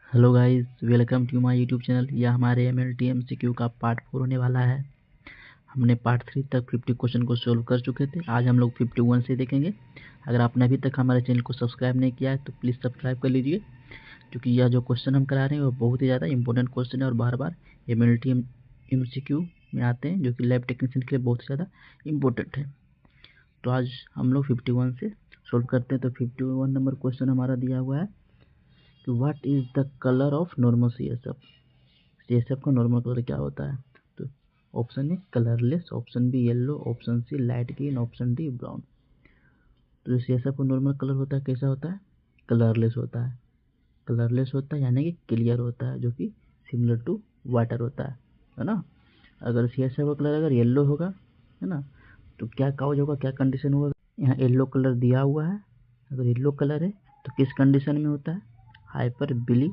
Hello guys, welcome to my YouTube channel. यह हमारे MLT MCQ का पार्ट 4 होने वाला है। हमने पार्ट 3 तक 50 क्वेश्चन को सोल्व कर चुके थे। आज हम लोग 51 से देखेंगे। अगर आपने अभी तक हमारे चैनल को सब्सक्राइब नहीं किया है तो प्लीज़ सब्सक्राइब कर लीजिए, क्योंकि यह जो क्वेश्चन हम करा रहे हैं वो बहुत ही ज़्यादा इंपॉर्टेंट क्वेश्चन है और बार बार एमएलटी एमसीक्यू में आते हैं, जो कि लैब टेक्नीशियन के लिए बहुत ज़्यादा इंपॉर्टेंट है। तो आज हम लोग 51 से सोल्व करते हैं। तो 51 नंबर क्वेश्चन हमारा दिया हुआ है कि what is the colour of normal CSF का नॉर्मल कलर क्या होता है। तो option A colourless, option B yellow, option C light green, option D brown. तो जो CSF का नॉर्मल कलर होता है कैसा होता है? कलरलेस होता है। कलरलेस होता है यानी कि क्लियर होता है, जो कि सिमिलर टू वाटर होता है ना। अगर CSF का कलर अगर येलो होगा, है ना, तो क्या काउज होगा, क्या कंडीशन होगा? यहाँ येलो कलर दिया हुआ है। अगर येलो कलर है तो किस कंडीशन में होता है? हाइपर बिली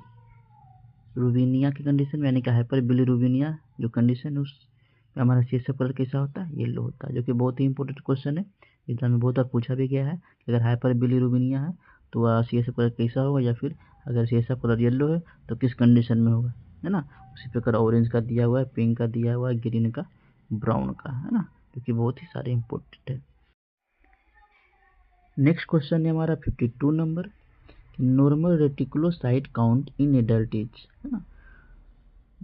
रूबिनिया की कंडीशन में, यानी कि हाइपर बिलीरुबिनिया जो कंडीशन है उस हमारा CSF कलर कैसा होता है? येलो होता है, जो कि बहुत ही इंपॉर्टेंट क्वेश्चन है। एग्जाम में बहुत बार पूछा भी गया है कि अगर हाइपर बिलीरुबिनिया है तो वह CSF कलर कैसा होगा, या फिर अगर CSF कलर येलो है तो किस कंडीशन में होगा, है ना। उसी प्रकार ऑरेंज का दिया हुआ है, पिंक का दिया हुआ है, ग्रीन का, ब्राउन का, है ना, जो कि बहुत ही सारे इंपॉर्टेंट है। नेक्स्ट क्वेश्चन है हमारा 52 number, normal reticulocyte count in adult age, है ना।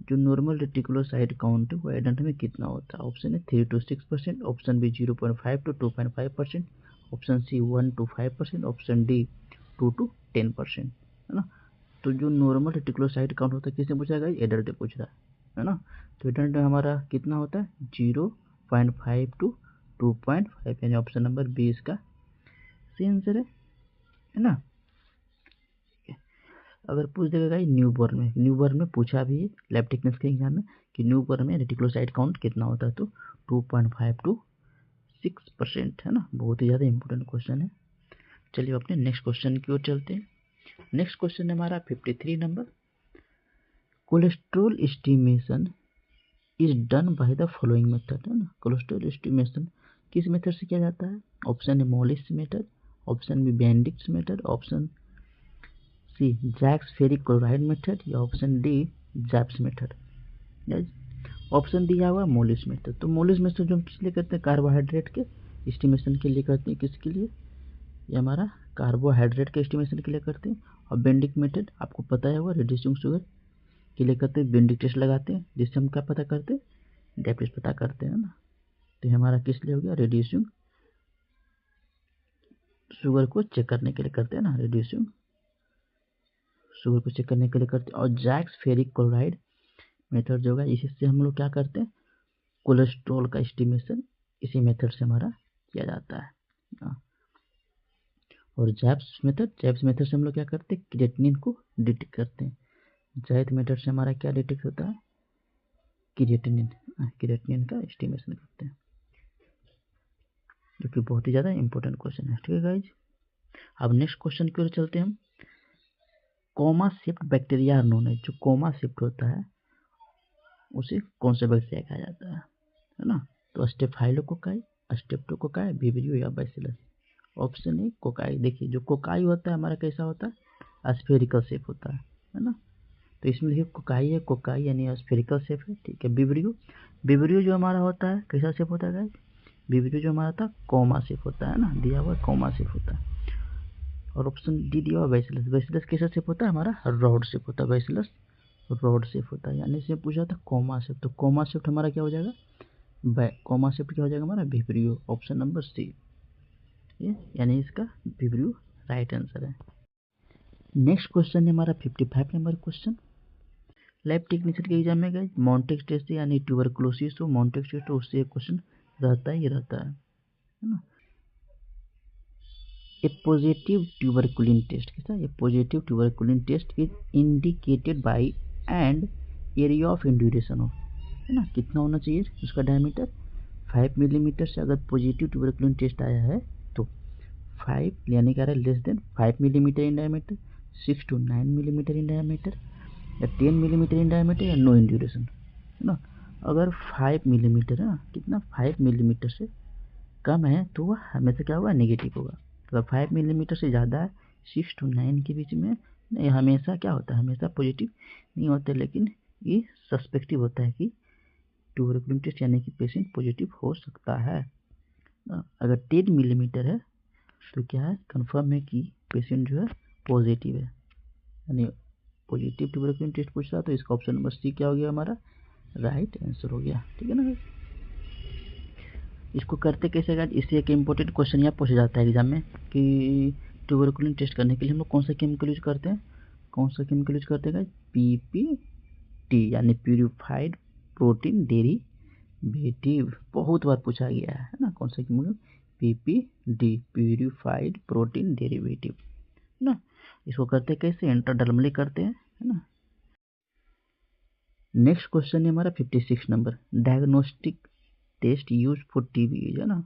जो नॉर्मल रेटिकुलोसाइट काउंट है वो एडल्ट में कितना होता है? ऑप्शन है 3 to 6%, option B 0.5 to 2.5%, option C 1 to 5%, option D 2 to 10%, है ना। तो जो नॉर्मल रेटिकुलोसाइट काउंट होता है किसने पूछा है? एडल्ट ने पूछ रहा है ना। तो एडल्ट में हमारा कितना होता है? 0.5 to 2.5, यानी ऑप्शन नंबर बी इसका सही आंसर है ना। अगर पूछ देगा न्यू बॉर्न में पूछा भी है लैब टेक्निक्स के एग्जाम में कि न्यू बॉर्न में रेटिकुलोसाइट काउंट कितना होता है, तो 2.5 to 6%, है ना। बहुत ही ज़्यादा इंपॉर्टेंट क्वेश्चन है। चलिए अपने नेक्स्ट क्वेश्चन की ओर चलते हैं। नेक्स्ट क्वेश्चन है हमारा 53 number, cholesterol estimation is done by the following method, है ना। कोलेस्ट्रॉल एस्टिमेशन किस मेथड से किया जाता है? Option A Molisch method, option B Benedict's method, option C Jacks ferric chloride method, या option D Japs method. Option दिया हुआ मोलिस मेथड। तो मोलिस मेथड जो हम किस लिए करते हैं? कार्बोहाइड्रेट के एस्टिमेशन के लिए करते हैं। किसके लिए? ये हमारा कार्बोहाइड्रेट के एस्टिमेशन के लिए करते हैं। और बेंडिक मेथड आपको पता है होगा, रिड्यूसिंग शुगर के लिए करते हैं। बेंडिक टेस्ट लगाते हैं जिससे हम क्या पता करते हैं? डायबिटीज पता करते हैं ना। तो ये हमारा किस लिए हो गया? रिड्यूसिंग शुगर को चेक करने के लिए करते हैं ना, रिड्यूसिंग शुगर को चेक करने के लिए करते हैं। और जैक्स फेरिक क्लोराइड मेथड जो है इससे हम लोग क्या करते हैं? कोलेस्ट्रॉल का एस्टिमेशन इसी मेथड से हमारा किया जाता है। और जैप्स मेथड से हम लोग क्या करते हैं? क्रिएटिनिन को डिटेक्ट करते हैं। जैत मेथड से हमारा क्या डिटेक्ट होता है? क्रिएटिनिन का एस्टिमेशन करते हैं, जो कि बहुत ही ज़्यादा इंपॉर्टेंट क्वेश्चन है। ठीक है गाइज, अब नेक्स्ट क्वेश्चन की ओर चलते हैं हम। कोमा शिफ्ट बैक्टीरिया नोन है, जो कोमा शिफ्ट होता है उसे कौन सा बैक्टीरिया कहा जाता है ना। तो स्टेफाइलोकोकाई, स्ट्रेप्टोकोकाई, विब्रियो या बैसिलस। Option A cocci. देखिए जो कोकाई होता है हमारा कैसा होता है? स्फेरिकल शेप होता है ना। तो इसमें देखिए कोकाई यानी स्फेरिकल शेप है, ठीक है। विब्रियो जो हमारा होता है कैसा शेप होता है गाइस? विब्रियो जो हमारा था कोमा शेप होता है ना, दिया हुआ कोमा शेप होता है। और ऑप्शन डी दिया हुआ बैसिलस। बैसिलस कैसा शेप होता है? हमारा रॉड शेप होता है। बैसिलस रॉड शेप होता है, यानी इसमें पूछा था कोमा शेप। तो कोमा शेप हमारा क्या हो जाएगा? कोमा शेप क्या हो जाएगा हमारा? विब्रियो, ऑप्शन नंबर सी, यानी इसका विब्रियो राइट आंसर है। नेक्स्ट क्वेश्चन है हमारा 55 नंबर क्वेश्चन। लैब टेक्नीशियन के एग्जाम में गए मॉन्टेक्स टेस्ट यानी ट्यूबरकुलोसिस हो, मॉन्टेक्स टेस्ट हो, उससे एक क्वेश्चन रहता ही रहता है ना। ए पॉजिटिव ट्यूबरकुलिन टेस्ट कैसा? A positive tuberculin test is indicated by and area of induration of, है ना, कितना होना चाहिए उसका डायमीटर? 5 मिलीमीटर से अगर पॉजिटिव ट्यूबरकुलिन टेस्ट आया है तो 5 यानी क्या रहा है? Less than 5 millimetre in diameter, 6 to 9 millimetre in diameter, या 10 मिलीमीटर इन डायमीटर, या नो इन ड्यूरेशन, है ना। अगर 5 मिलीमीटर है ना, कितना 5 मिलीमीटर से कम है तो वह हमेशा क्या होगा? नेगेटिव होगा। अगर 5 मिलीमीटर से ज़्यादा है 6 to 9 के बीच में नहीं, हमेशा क्या होता है, हमेशा पॉजिटिव नहीं होते, लेकिन ये सस्पेक्टिव होता है कि ट्यूबरकुलिन टेस्ट यानी कि पेशेंट पॉजिटिव हो सकता है। अगर 10 मिलीमीटर है तो क्या है, कंफर्म है कि पेशेंट जो है पॉजिटिव है, यानी पॉजिटिव ट्यूबरकुलिन टेस्ट पूछ रहा, तो इसका ऑप्शन नंबर सी क्या हो गया हमारा, राइट आंसर हो गया। ठीक है ना। इसको करते कैसे गाइस, इससे एक इम्पोर्टेंट क्वेश्चन यहाँ पूछा जाता है एग्जाम में कि ट्यूबरकुलिन टेस्ट करने के लिए हम लोग कौन सा केमिकल यूज करते हैं, कौन सा केमिकल यूज करते हैं गाइस, PPT यानी प्यूरिफाइड प्रोटीन डेरिवेटिव, बहुत बार पूछा गया है ना, कौन सा chemical, PPD purified protein derivative ना। इसको करते कैसे, इंट्राडर्मली करते हैं, है ना। नेक्स्ट क्वेश्चन है हमारा 56 number, diagnostic test use for TB, है ना।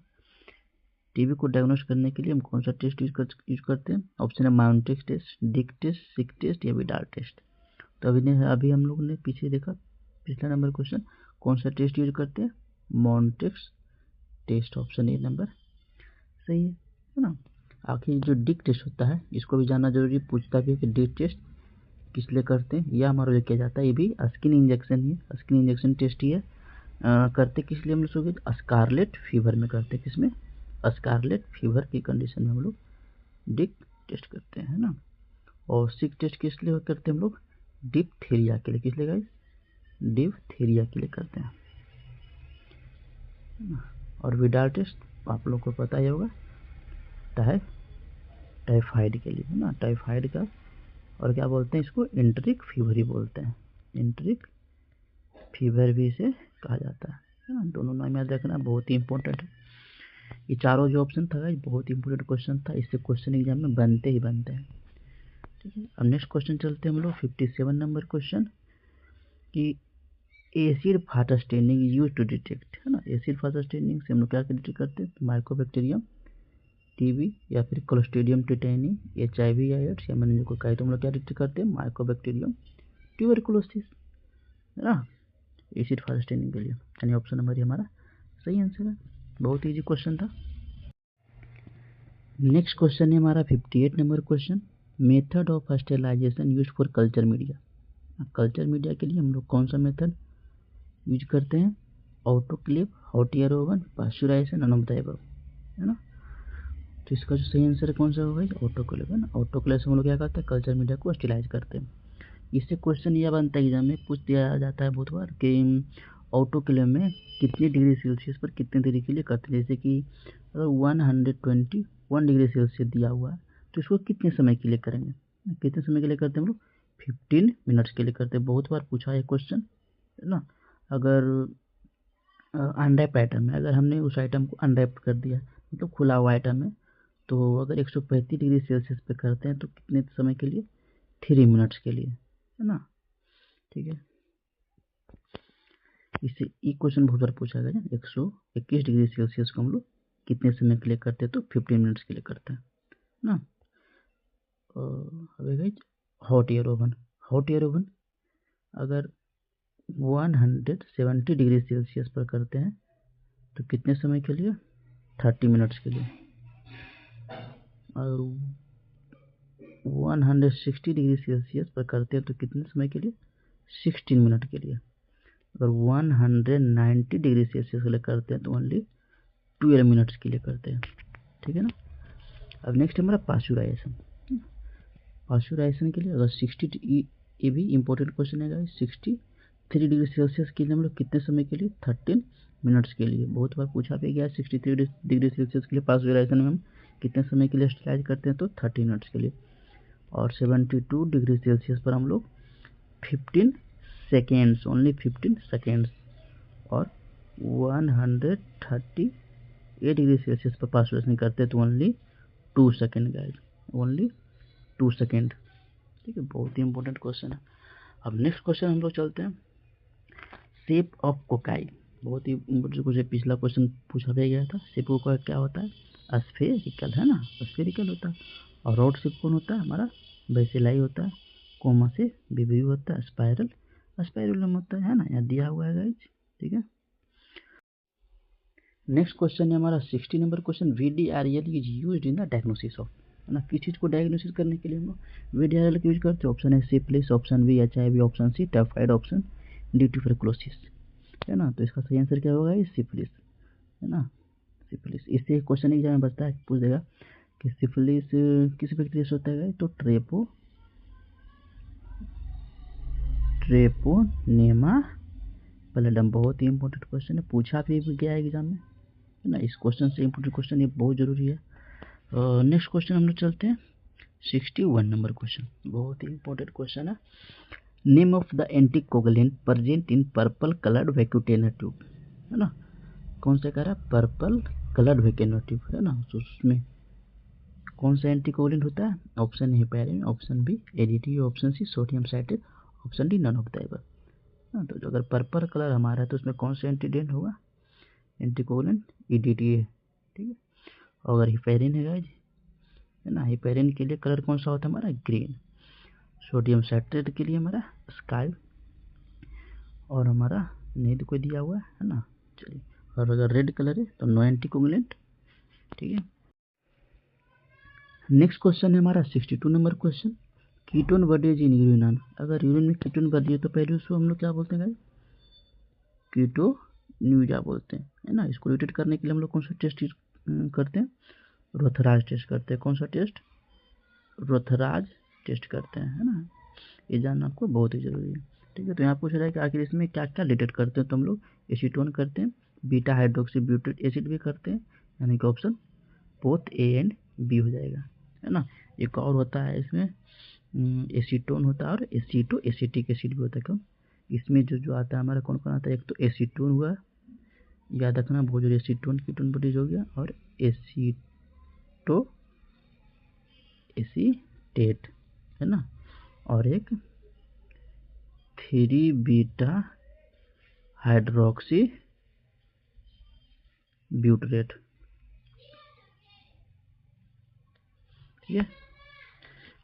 टीबी को डायग्नोस करने के लिए हम कौन सा टेस्ट यूज करते हैं, ऑप्शन है माउंटेक्स टेस्ट, डिक टेस्ट, सिक टेस्ट या विडाल टेस्ट। तो अभी हम लोग ने पीछे देखा, पिछला नंबर क्वेश्चन, कौन सा टेस्ट यूज करते हैं, Mantoux test, option A number सही है ना। आखिर जो डिक टेस्ट होता है इसको भी जानना जरूरी, पूछता भी है कि डिक टेस्ट किस लिए करते हैं, यह हमारा जो किया जाता है, ये भी स्किन इंजेक्शन ही, स्किन इंजेक्शन टेस्ट ही है। करते किस लिए हम लोग, स्कारलेट फीवर में करते हैं, किसमें, स्कारलेट फीवर की कंडीशन में हम लोग डिक टेस्ट करते हैं ना। और सिक टेस्ट किस लिए करते हैं हम लोग, डिप्थीरिया के लिए, किस लिए गाइस, डिप्थीरिया के लिए करते हैं। और विडाल टेस्ट आप लोग को पता ही होगा, टाइफाइड के लिए, है ना, टाइफाइड का, और क्या बोलते हैं इसको, एंटरिक फीवर ही बोलते हैं, एंटरिक फीवर भी इसे कहा जाता है ना। दोनों नाम याद रखना बहुत ही इंपॉर्टेंट है। ये चारों जो ऑप्शन था बहुत इंपॉर्टेंट क्वेश्चन था, इससे क्वेश्चन एग्जाम में बनते ही बनते हैं। ठीक है, अब नेक्स्ट क्वेश्चन चलते हैं हम लोग 57 नंबर क्वेश्चन कि acid fast staining use to detect, है ना। एसिड फास्ट स्टेनिंग से हम लोग क्या डिटेक्ट करते हैं, माइकोबैक्टीरियम, टीबी या फिर क्लोस्ट्रीडियम टिटेनी, HIV या एड्स या मेनिंजाइकोकाई, तो हम लोग क्या डिटेक्ट करते हैं, माइकोबैक्टीरियम ट्यूबरकुलोसिस, है ना, एसिड फास्ट स्टेनिंग के लिए, यानी ऑप्शन नंबर हमारा सही आंसर है। बहुत ईजी क्वेश्चन था। नेक्स्ट क्वेश्चन है हमारा 58 number question, method of sterilisation use for culture media. Culture media के लिए हम लोग कौन सा मेथड यूज करते हैं, autoclave, hot air oven, pasteurisation, none of the above, है ना। तो इसका जो सही आंसर है कौन सा होगा, ऑटोक्लेव, है ना। ऑटोक्लेव से हम लोग क्या करते हैं, कल्चर मीडिया को स्टेरिलाइज करते हैं। इससे क्वेश्चन यह बनता है एग्जाम में, पूछ दिया जाता है बहुत बार कि ऑटोक्लेव में कितनी डिग्री सेल्सियस पर कितनी देरी के लिए करते हैं, जैसे कि अगर 121 डिग्री सेल्सियस दिया हुआ है तो इसको कितने समय के लिए करेंगे, कितने समय के लिए करते हैं हम लोग, 15 मिनट्स के लिए करते हैं। बहुत बार पूछा है क्वेश्चन, है ना। अगर अनरैप्ड आइटम है, अगर हमने उस आइटम को अनरैप्ड कर दिया, मतलब खुला हुआ आइटम है, तो अगर 135 डिग्री सेल्सियस पे करते हैं तो कितने समय के लिए, 3 मिनट्स के लिए, है ना। ठीक है, इससे एक क्वेश्चन बहुत बार पूछा गया, 121 डिग्री सेल्सियस को हम लोग कितने समय के लिए करते हैं, तो 15 मिनट्स के लिए करते हैं ना। अब hot air oven, hot air oven अगर 170 डिग्री सेल्सियस पर करते हैं तो कितने समय के लिए, 30 मिनट्स के लिए। और 160 डिग्री सेल्सियस पर करते हैं तो कितने समय के लिए, 16 मिनट के लिए। अगर 190 डिग्री सेल्सियस के लिए करते हैं तो ओनली 12 मिनट्स के लिए करते हैं। ठीक है ना। अब नेक्स्ट हमारा पाश्चराइजेशन, पाश्चराइजेशन के लिए अगर 60, ये भी इंपॉर्टेंट क्वेश्चन है गाइस, 63 डिग्री सेल्सियस के लिए हम लोग कितने समय के लिए, 13 मिनट्स के लिए। बहुत बार पूछा भी गया 63 डिग्री सेल्सियस के लिए पाश्चराइजेशन में हम कितने समय के लिए स्टेरिलाइज करते हैं, तो 30 मिनट्स के लिए। और 72 डिग्री सेल्सियस पर हम लोग 15 सेकेंड्स, ओनली 15 सेकेंड्स। और 138 डिग्री सेल्सियस पर पाश्चराइजेशन करते हैं तो only 2 second guys, only 2 second. ठीक है, बहुत ही इंपॉर्टेंट क्वेश्चन है। अब नेक्स्ट क्वेश्चन हम लोग चलते हैं, शेप ऑफ कोकाई, बहुत ही इंपॉर्टेंट क्वेश्चन, पिछला क्वेश्चन पूछा भी गया था। शेप ऑफ कोकाई क्या होता है, स्फेरिकल, है ना, स्फेरिकल होता है। और रोड शेप कौन होता है हमारा, बेसिलाई होता है। कोमा से विव्यू होता है, स्पाइरल, स्पाइरुलम होता है ना, यहाँ दिया हुआ है गाइज। ठीक है, नेक्स्ट क्वेश्चन है हमारा 60 number question, VDRL is used in the diagnosis of, है ना। किस चीज़ को डायग्नोसिस करने के लिए हम लोग वीडियारल यूज करते हैं? ऑप्शन है syphilis, option B HIV, option C typhoid, option D tuberculosis, है ना। तो इसका सही आंसर क्या होगा? ये सिफिलिस, है ना, सिफिलिस। इससे एक क्वेश्चन एग्जाम में बचता है, पूछ देगा कि सिफिलिस किस बैक्टीरिया से होता है? तो ट्रेपोनेमा पैलिडम, बहुत ही इंपॉर्टेंट क्वेश्चन है, पूछा भी गया है एग्जाम में, है ना। इस क्वेश्चन से इंपॉर्टेंट क्वेश्चन, ये बहुत जरूरी है। नेक्स्ट क्वेश्चन हम लोग चलते हैं 61 नंबर क्वेश्चन, बहुत ही इंपॉर्टेंट क्वेश्चन है। Name of the anticoagulant present in purple coloured vacutainer tube, है ना। कौन सा कह रहा है? पर्पल कलर्ड वैक्यूटेनर ट्यूब, है ना। तो उसमें कौन सा एंटीकोगुलेंट होता है? Option A heparin, option B EDT, option C sodium citrate, option D none of the above. तो जो अगर पर्पल कलर हमारा है तो उसमें कौन सा एंटीडेंट होगा? एंटीकोगुलेंट ईडीटी है, ठीक है। और अगर हेपेरिन है गाइज, है ना, हेपेरिन के लिए कलर कौन सा होता है हमारा? ग्रीन। सोडियम साइट्रेट के लिए हमारा स्काई, और हमारा नहीं तो कोई दिया हुआ है ना। चलिए, और अगर रेड कलर है तो नो एंटीकोगुलेंट, ठीक है। नेक्स्ट क्वेश्चन है हमारा 62 number question. Ketone bodies in urine, अगर यूरिन में कीटोन बढ़ है तो पहले उसको हम लोग क्या बोलते हैं गाइस? कीटोन्यूरिया बोलते हैं, है ना। इसको डिटेक्ट करने के लिए हम लोग कौन सा टेस्ट करते हैं? रोथराज टेस्ट करते हैं। कौन सा टेस्ट? रोथराज टेस्ट करते हैं, है ना। ये जानना आपको बहुत ही जरूरी है, ठीक है। तो यहाँ पूछ रहा है कि आखिर इसमें क्या क्या डिटेक्ट करते हैं? तो हम लोग एसीटोन करते हैं, बीटा हाइड्रोक्सी ब्यूटेट एसिड भी करते हैं, यानी कि option both A and B हो जाएगा, है ना। एक और होता है इसमें एसीटोन होता है और एसीटो एसिटिक एसिड भी होता है। क्यों? इसमें जो जो आता है हमारा कौन कौन आता है? एक तो एसीटोन हुआ, याद रखना बहुत जरूरी, एसीटोन कीटोन बॉडीज हो गया, और एसीटो एसीटेट, है ना, और एक 3 बीटा हाइड्रोक्सी ब्यूटरेट, ठीक है।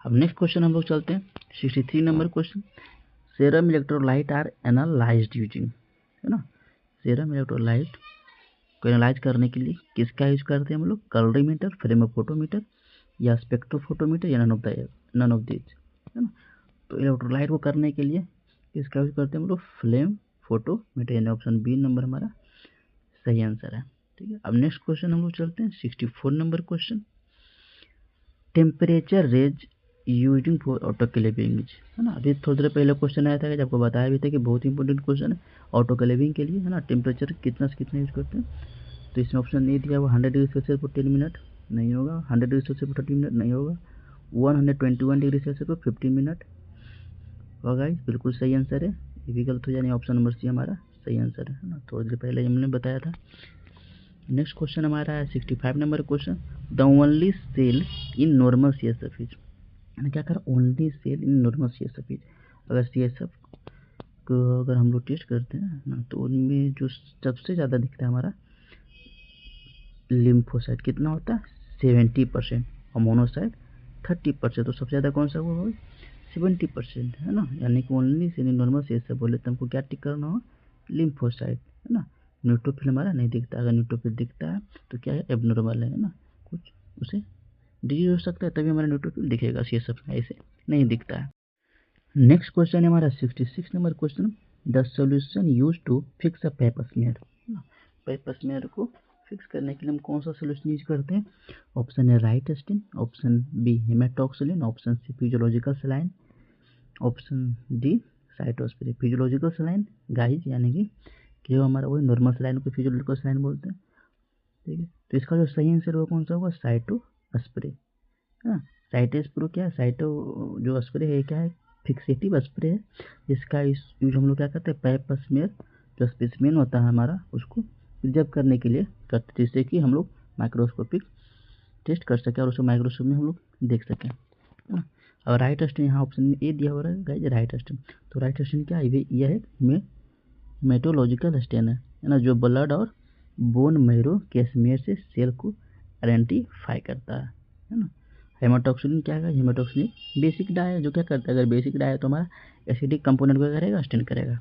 अब नेक्स्ट क्वेश्चन हम लोग चलते हैं 63 number question. Serum electrolyte are analysed using, है ना। सेरम इलेक्ट्रोलाइट को एनालाइज करने के लिए किसका यूज करते हैं हम लोग? कलरीमीटर, फ्रेमोफोटोमीटर, या स्पेक्ट्रोफोटोमीटर, या नन ऑफ दिस, है ना। तो इलेक्ट्रोलाइट को करने के लिए किसका यूज करते हैं हम लोग? फ्लेम फोटोमीटर, यानी ऑप्शन बी नंबर हमारा सही आंसर है, ठीक है। अब नेक्स्ट क्वेश्चन हम लोग चलते हैं 64 number question. Temperature range using for autoclaving, है ना। अभी थोड़ी देर पहले क्वेश्चन आया था कि आपको बताया भी था कि बहुत इंपॉर्टेंट क्वेश्चन है ऑटोक्लेविंग के लिए, है ना। टेम्परेचर कितना से कितना यूज करते हैं? तो इसमें ऑप्शन नहीं दिया हुआ 100 डिग्री सेल्सियस पर 10 मिनट नहीं होगा, 100 डिग्री सेल्सियस पर 30 मिनट नहीं होगा, 121 डिग्री सेल्सियस पर 15 मिनट होगा। बिल्कुल सही आंसर है, ये भी गलत हो जाए, ऑप्शन नंबर सी हमारा सही आंसर है ना। थोड़ी देर पहले हमने बताया था। नेक्स्ट क्वेश्चन हमारा है 65 number question. The only cell in normal CSF is, क्या कर only cell in normal CSF is. अगर CSF को अगर हम लोग टेस्ट करते हैं ना, तो उनमें जो सबसे ज़्यादा दिखता है हमारा लिम्फोसाइट, कितना होता है? 70%, और मोनोसाइट 30%। तो सबसे ज़्यादा कौन सा वो होगा? 70%, है ना। यानी कि only cell in normal CSF बोले तो हमको क्या टिक करना होगा? लिम्फोसाइट, है ना। न्यूट्रोफिल हमारा नहीं दिखता, अगर न्यूट्रोफिल दिखता है तो क्या है? एबनॉर्मल है ना, कुछ उसे डिजीज हो सकता है, तभी हमारा न्यूट्रोफिल दिखेगा। CSF में ऐसे नहीं दिखता है। नेक्स्ट क्वेश्चन है हमारा 66 number question. The solution use to fix a paper smear, paper smear को फिक्स करने के लिए हम कौन सा सोल्यूशन यूज करते हैं? Option A Wright's stain, option B hematoxylin, option C physiological saline, option D cytospirin. Physiological saline guys यानी कि जो हमारा वही नॉर्मल सलाइन को फिजियोलॉजिकल सलाइन बोलते हैं, ठीक है। तो इसका जो सही आंसर होगा कौन सा होगा? साइटोस्प्रे, है ना। साइटोस्प्रे क्या है? साइटो जो स्प्रे है क्या है? फिक्सेटिव स्प्रे है, जिसका यूज हम लोग क्या करते हैं? पेपर स्मेयर जो स्पेसिमेन होता है हमारा उसको प्रिजर्व करने के लिए करते, जिससे कि हम लोग माइक्रोस्कोपिक टेस्ट कर सकें और उसको माइक्रोस्कोप में हम लोग देख सकें, है ना। और राइट स्टेन यहाँ ऑप्शन में ए दिया हो रहा है गाइस, राइट स्टेन। तो राइट स्टेन क्या है? यह है मेटोलॉजिकल स्टेन, है ना, जो ब्लड और बोन मैरो के स्मेयर से सेल को आइडेंटिफाई करता है ना। हेमाटोक्सिलिन क्या है? हेमाटोक्सिलिन बेसिक डाई है, जो क्या करता है? अगर बेसिक डाई है तो हमारा एसिडिक कंपोनेंट को करेगा? स्टेन करेगा,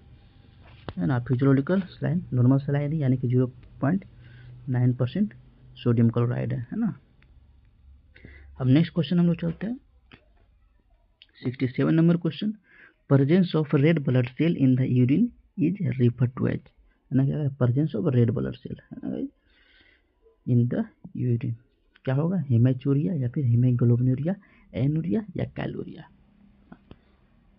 है ना। फिजियोलॉजिकल सलाइन नॉर्मल सलाइन यानी कि 0.9% सोडियम क्लोराइड है ना। अब नेक्स्ट क्वेश्चन हम लोग चलते हैं 67 number question, presence of red blood cell in the urine is refer to as, है ना, क्या है, presence of red blood cell, है ना भाई, इन द यूरिन क्या होगा, हेमेचूरिया या फिर हीमोग्लोबिनूरिया, एनूरिया या कैलोरिया।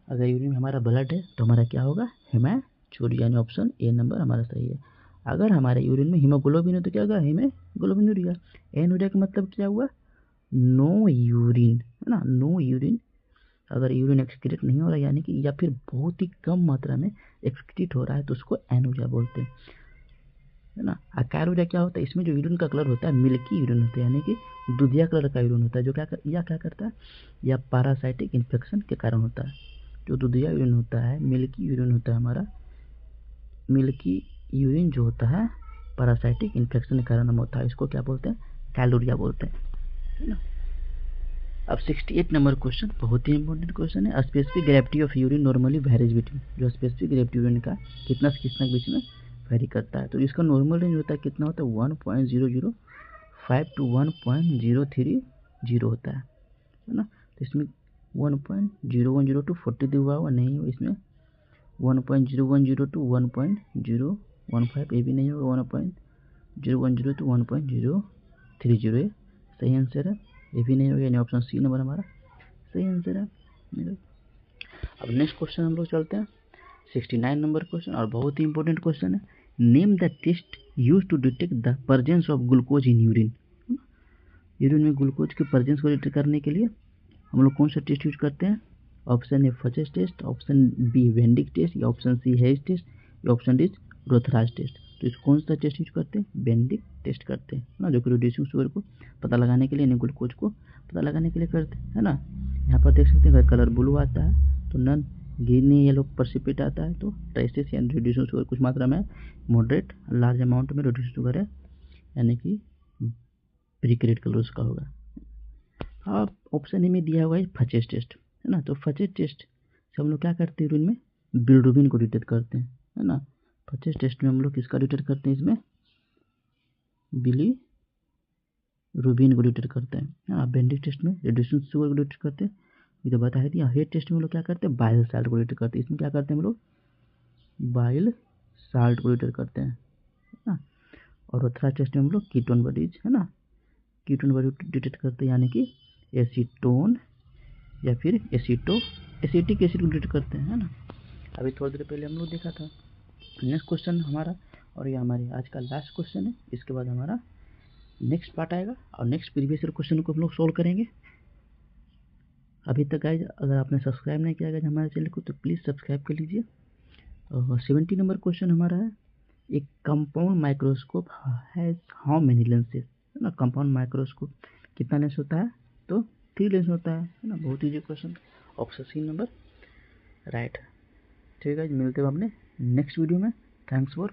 अगर यूरिन में हमारा ब्लड है तो हमारा क्या होगा, हेमेचूरिया, यानी ऑप्शन ए नंबर हमारा सही है। अगर हमारे यूरिन में हीमोग्लोबिन है तो क्या होगा, हीमोग्लोबिनूरिया। एनूरिया का मतलब क्या हुआ, नो यूरिन, है ना, नो यूरिन। अगर यूरिन एक्सक्रीट नहीं हो रहा यानी कि, या फिर बहुत ही कम मात्रा में एक्सक्रीट हो रहा है तो उसको एनूरिया बोलते हैं, है ना। कैलोरिया क्या होता है, इसमें जो यूरिन का कलर होता है मिल्की यूरिन होता है, यानी कि दूधिया कलर का यूरिन होता है, जो क्या करता है, या पैरासाइटिक इन्फेक्शन के कारण होता है। जो दूधिया यूरिन होता है, मिल्की यूरिन होता है हमारा, मिल्की यूरिन जो होता है पैरासाइटिक इन्फेक्शन के कारण होता है, इसको क्या बोलते हैं, कैलोरिया बोलते हैं, है ना। अब 68 नंबर क्वेश्चन बहुत ही इंपॉर्टेंट क्वेश्चन है, specific gravity of urine normally varies between, जो स्पेसिफिक ग्रेविटी यूरिन का कितना से कितना के बीच में वेरी करता है। तो इसका नॉर्मल रेंज होता है कितना होता है, 1.005 to 1.030 होता है ना। तो इसमें 1.010 to 40 दिया हुआ नहीं हो, इसमें 1.010 to 1.015 ये भी नहीं होगा, 1.010 to 1.030 सही आंसर है, ये भी नहीं होगा, यानी ऑप्शन सी नंबर हमारा सही आंसर है। अब नेक्स्ट क्वेश्चन हम लोग चलते हैं 69 नंबर क्वेश्चन, और बहुत ही इंपॉर्टेंट क्वेश्चन है, name the test use to detect the presence of glucose in urine. Urine में ग्लूकोज के प्रेजेंस को डिटेक्ट करने के लिए हम लोग कौन सा टेस्ट यूज करते हैं, option A Fouchet's test, option B Vendick test, या ऑप्शन सी हेज टेस्ट, या ऑप्शन डी रोथराज टेस्ट। तो इस कौन सा टेस्ट यूज करते हैं, वेंडिक टेस्ट करते हैं ना, जो कि रिड्यूसिंग शुगर को पता लगाने के लिए, यानी ग्लूकोज को पता लगाने के लिए करते हैं, है ना। यहाँ पर देख सकते हैं अगर कलर ब्लू आता है तो नन ग्रीन येलो परसिपिट आता है तो ट्रेसिस यानी रिड्यूसिंग शुगर कुछ मात्रा में, मॉडरेट लार्ज अमाउंट में रिड्यूसिंग शुगर है यानी कि ब्रिक रेड कलर उसका होगा। अब ऑप्शन ए में दिया हुआ है फचेस टेस्ट, है ना। तो फचेस टेस्ट से हम लोग क्या करते हैं, यूरिन में बिलिरुबिन को डिटेक्ट करते हैं, है ना। फचेस टेस्ट में हम लोग किसका डिटेक्ट करते हैं, इसमें बिलिरुबिन को डिटेक्ट करते हैं। हाँ, बेंडिक टेस्ट में रिड्यूसिंग शुगर को डिटेक्ट करते हैं, ये तो बता दिया। हेड टेस्ट में हम लोग क्या करते हैं, बाइल साल्ट को डिटेक्ट करते हैं, इसमें क्या करते हैं हम लोग, बाइल साल्ट को डिटेक्ट करते हैं, है ना। और रोथरा टेस्ट में हम लोग कीटोन बॉडीज, है ना, कीटोन बॉडी डिटेक्ट करते हैं, यानी कि एसीटोन या फिर एसिटिक एसिड को डिटेक्ट करते हैं, है ना। अभी थोड़ी देर पहले हम लोग देखा था। नेक्स्ट क्वेश्चन हमारा, और ये हमारे आज का लास्ट क्वेश्चन है, इसके बाद हमारा नेक्स्ट पार्ट आएगा और नेक्स्ट प्रीवियस ईयर क्वेश्चन को हम लोग सोल्व करेंगे। अभी तक गाइज अगर आपने सब्सक्राइब नहीं किया गाइज हमारे चैनल को तो प्लीज़ सब्सक्राइब कर लीजिए। और 70 नंबर क्वेश्चन हमारा है, एक compound microscope has how many lenses, है ना। कंपाउंड माइक्रोस्कोप कितना लेंस होता है, तो 3 लेंस होता है ना। बहुत easy question, option C number right. ठीक है, मिलते हैं अपने नेक्स्ट वीडियो में। Thanks for